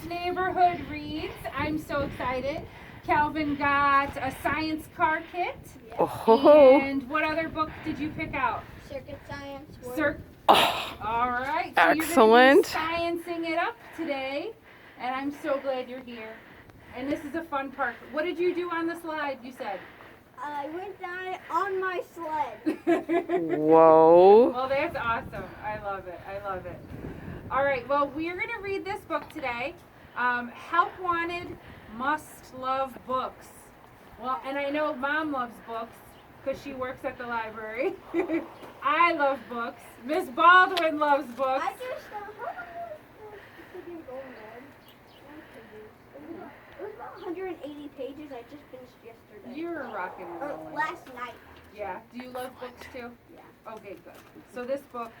Neighborhood Reads. I'm so excited. Calvin got a science car kit. Oh. And what other book did you pick out? Circuit science. All right. So Excellent. You're going to be sciencing it up today. And I'm so glad you're here. And this is a fun part. What did you do on the slide, you said? I went down it on my sled. Whoa. Well, that's awesome. I love it. I love it. All right. Well, we're going to read this book today. Help Wanted, Must Love Books. Well, and I know Mom loves books because she works at the library. I love books. Miss Baldwin loves books. I just how long was the figure going on? It was about 180 pages. I just finished yesterday. You're rocking and Or rolling. last night. Yeah. Do you love books too? Yeah. Okay, good. So this book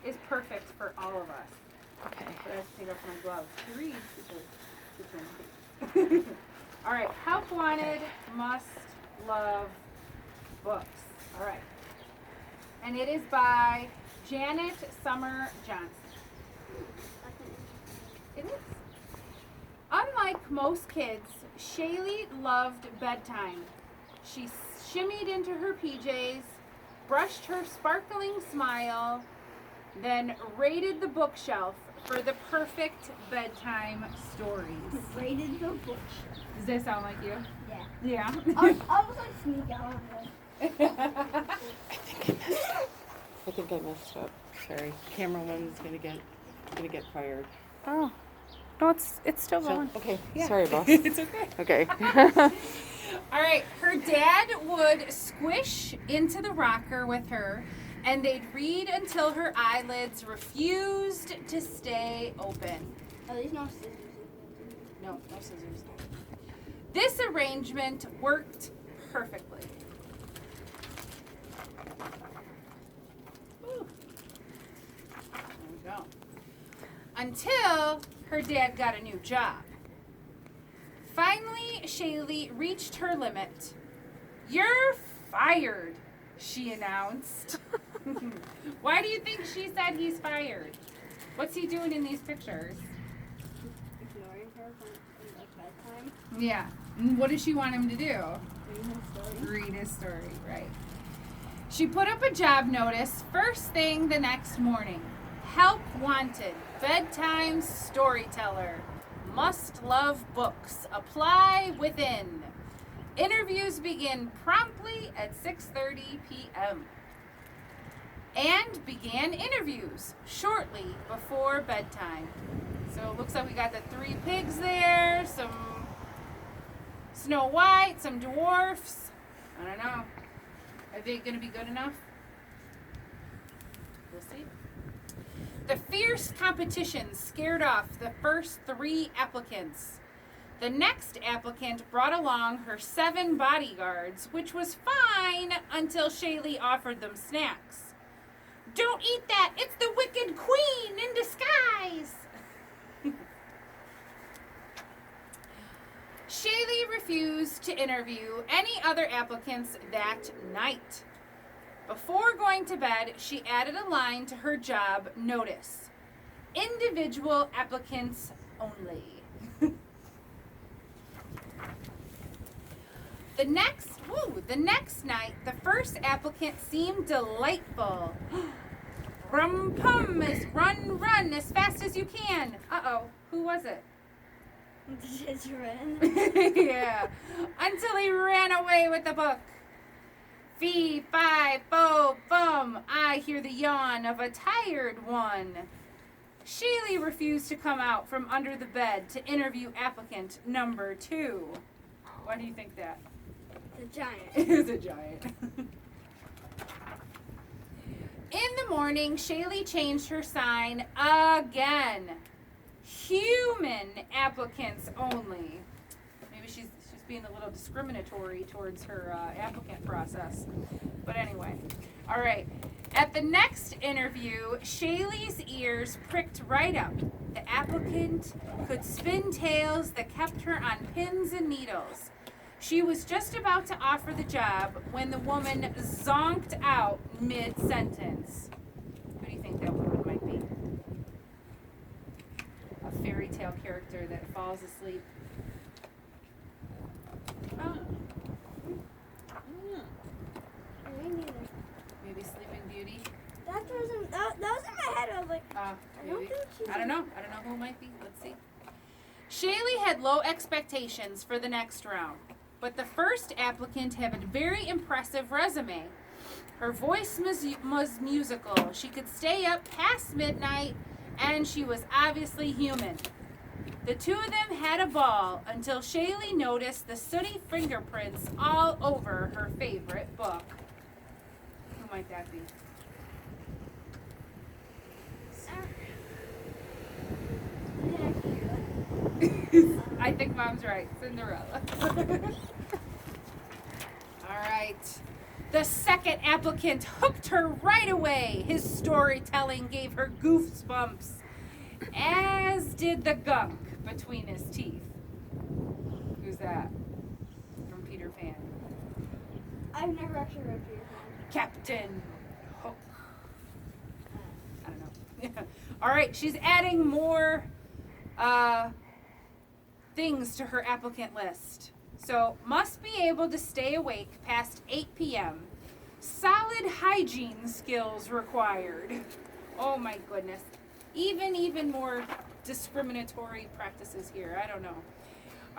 is perfect for all of us. Okay. But I have to take off my gloves to read because all right. Help Wanted, Must Love Books. All right. And it is by Janet Summer Johnson. It is. Unlike most kids, Shaylee loved bedtime. She shimmied into her PJs, brushed her sparkling smile, then raided the bookshelf for the perfect bedtime stories. Rated the bookshelf. Does that sound like you? Yeah. Yeah. I was like sneak out on this. I think I messed up. Sorry, cameraman's gonna get fired. Oh. No, it's still going. Okay, Sorry, boss. It's okay. Okay. All right, her dad would squish into the rocker with her, and they'd read until her eyelids refused to stay open. At least no scissors. No scissors. This arrangement worked perfectly. Ooh. There we go. Until her dad got a new job. Finally, Shaylee reached her limit. "You're fired," she announced. Why do you think she said he's fired? What's he doing in these pictures? Ignoring her from like bedtime. Yeah. And what does she want him to do? Reading her story. Read his story, right. She put up a job notice first thing the next morning. Help wanted, bedtime storyteller. Must love books. Apply within. Interviews begin promptly at 6:30 p.m. And began interviews shortly before bedtime. So it looks like we got the 3 pigs there, some Snow White, some dwarfs. I don't know. Are they going to be good enough? We'll see. The fierce competition scared off the first 3 applicants. The next applicant brought along her 7 bodyguards, which was fine until Shaylee offered them snacks. "Don't eat that! It's the Wicked Queen in disguise!" Shaylee refused to interview any other applicants that night. Before going to bed, she added a line to her job notice. "Individual applicants only." The next night, the first applicant seemed delightful. "Rum-pum, run as fast as you can." Uh-oh, who was it? Just ran. Yeah, until he ran away with the book. "Fee, fi, fo, fum, I hear the yawn of a tired one." Shaylee refused to come out from under the bed to interview applicant number 2. Why do you think that? The giant. It is a giant. In the morning, Shaylee changed her sign again. "Human applicants only." Maybe she's being a little discriminatory towards her applicant process. But anyway, all right. At the next interview, Shaylee's ears pricked right up. The applicant could spin tales that kept her on pins and needles. She was just about to offer the job when the woman zonked out mid-sentence. Who do you think that woman might be? A fairy fairy tale character that falls asleep. Oh, Me neither. maybe Sleeping Beauty. That was in my head. I was like, I don't Maybe. think she's. I don't know who it might be. Let's see. Shaylee had low expectations for the next round, but the first applicant had a very impressive resume. Her voice was musical. She could stay up past midnight, and she was obviously human. The two of them had a ball until Shaylee noticed the sooty fingerprints all over her favorite book. Who might that be? I think Mom's right. Cinderella. All right. The second applicant hooked her right away. His storytelling gave her goosebumps, as did the gunk between his teeth. Who's that? From Peter Pan. I've never actually read Peter Pan. Captain Hook. I don't know. All right, she's adding more things to her applicant list. So, must be able to stay awake past 8 p.m. Solid hygiene skills required. Oh my goodness. Even more discriminatory practices here. I don't know.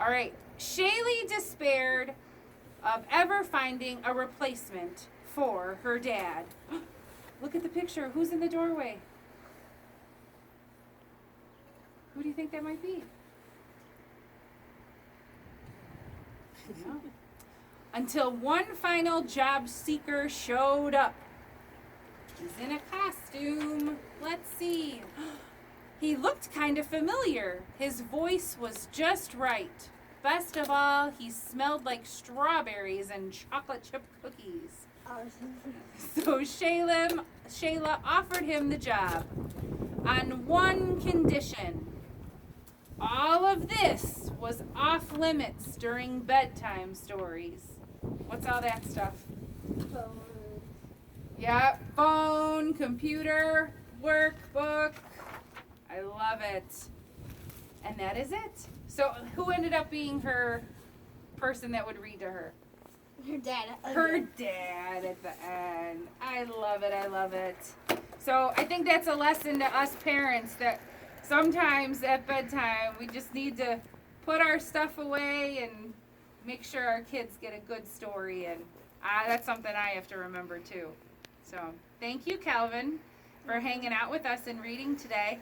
All right. Shaylee despaired of ever finding a replacement for her dad. Look at the picture. Who's in the doorway? Who do you think that might be? No. Until one final job seeker showed up. He's in a costume. Let's see. He looked kind of familiar. His voice was just right. Best of all, he smelled like strawberries and chocolate chip cookies. So Shayla offered him the job on one condition. All of this was off limits during bedtime stories. What's all that stuff? Phone. Yeah, phone, computer, workbook. I love it. And that is it. So who ended up being her person that would read to her? Her dad. Her dad at the end. I love it. I love it. So I think that's a lesson to us parents that sometimes at bedtime we just need to put our stuff away and make sure our kids get a good story. And that's something I have to remember too. So thank you, Calvin, for hanging out with us and reading today.